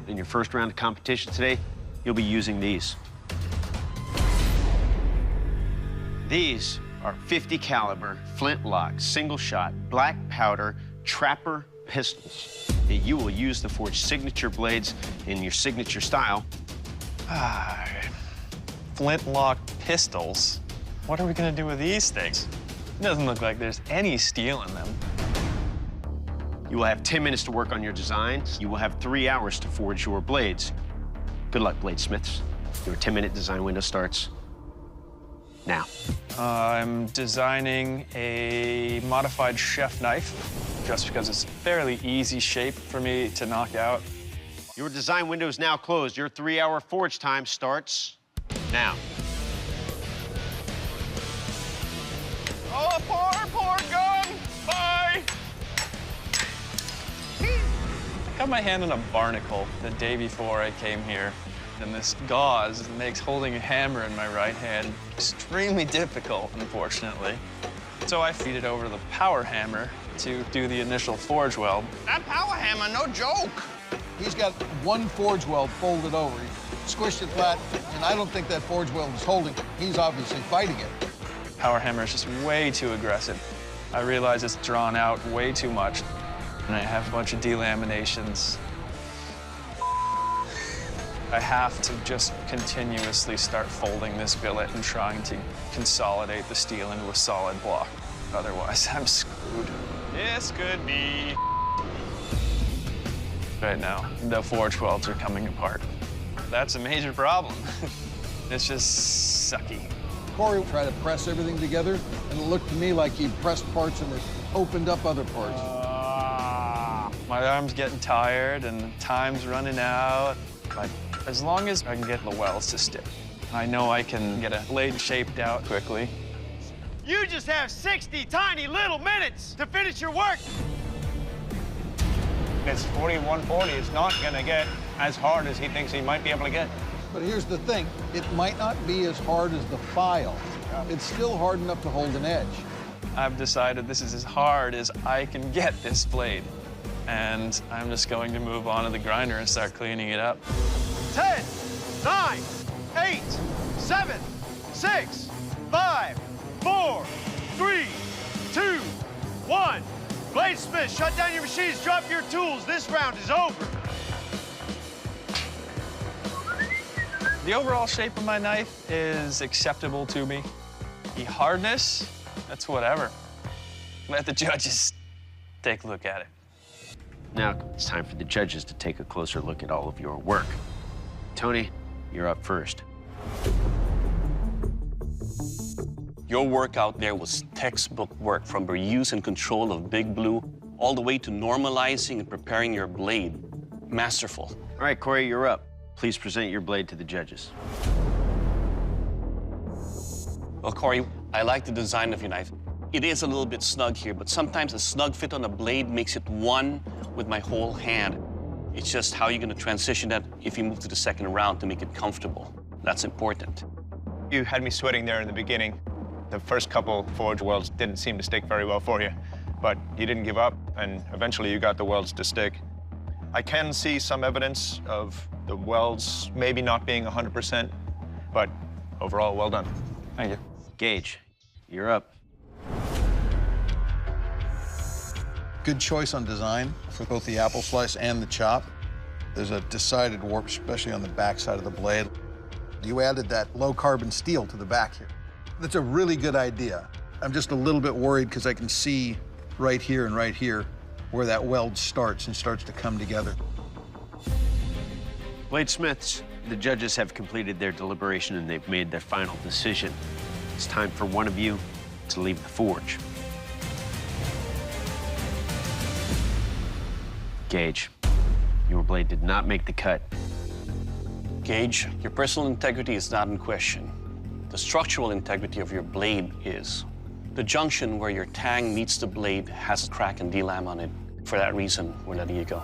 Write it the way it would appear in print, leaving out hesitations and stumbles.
in your first round of competition today, you'll be using these. These are .50 caliber flintlock, single shot, black powder, trapper pistols. You will use to forge signature blades in your signature style. Flintlock pistols? What are we gonna do with these things? It doesn't look like there's any steel in them. You will have 10 minutes to work on your designs. You will have 3 hours to forge your blades. Good luck, bladesmiths. Your 10-minute design window starts now. I'm designing a modified chef knife, just because it's a fairly easy shape for me to knock out. Your design window is now closed. Your 3-hour forge time starts now. Oh, poor gun! Bye! I got my hand in a barnacle the day before I came here, and this gauze makes holding a hammer in my right hand extremely difficult, unfortunately. So I feed it over to the power hammer to do the initial forge weld. That power hammer, no joke. He's got one forge weld folded over. He squished it flat, and I don't think that forge weld is holding it. He's obviously fighting it. Power hammer is just way too aggressive. I realize it's drawn out way too much, and I have a bunch of delaminations. I have to just continuously start folding this billet and trying to consolidate the steel into a solid block. Otherwise, I'm screwed. This could be. Right now, the forge welds are coming apart. That's a major problem. It's just sucky. Corey tried to press everything together, and it looked to me like he pressed parts and it opened up other parts. My arm's getting tired and time's running out. But as long as I can get the welds to stick, I know I can get a blade shaped out quickly. You just have 60 tiny little minutes to finish your work. This 4140 is not gonna get as hard as he thinks he might be able to get. But here's the thing, it might not be as hard as the file. It's still hard enough to hold an edge. I've decided this is as hard as I can get this blade. And I'm just going to move on to the grinder and start cleaning it up. 10, 9, 8, 7, 6, 5, 4, 3, 2, 1. Bladesmith, shut down your machines, drop your tools. This round is over. The overall shape of my knife is acceptable to me. The hardness, that's whatever. Let the judges take a look at it. Now it's time for the judges to take a closer look at all of your work. Tony, you're up first. Your work out there was textbook work, from your use and control of Big Blue all the way to normalizing and preparing your blade. Masterful. All right, Corey, you're up. Please present your blade to the judges. Well, Corey, I like the design of your knife. It is a little bit snug here, but sometimes a snug fit on a blade makes it one with my whole hand. It's just how you're going to transition that if you move to the second round to make it comfortable. That's important. You had me sweating there in the beginning. The first couple forge welds didn't seem to stick very well for you, but you didn't give up, and eventually you got the welds to stick. I can see some evidence of the welds maybe not being 100%, but overall, well done. Thank you. Gage, you're up. Good choice on design for both the apple slice and the chop. There's a decided warp, especially on the back side of the blade. You added that low-carbon steel to the back here. That's a really good idea. I'm just a little bit worried because I can see right here where that weld starts and starts to come together. Bladesmiths, the judges have completed their deliberation and they've made their final decision. It's time for one of you to leave the forge. Gage, your blade did not make the cut. Gage, your personal integrity is not in question. The structural integrity of your blade is. The junction where your tang meets the blade has a crack and delam on it. For that reason, we're letting you go.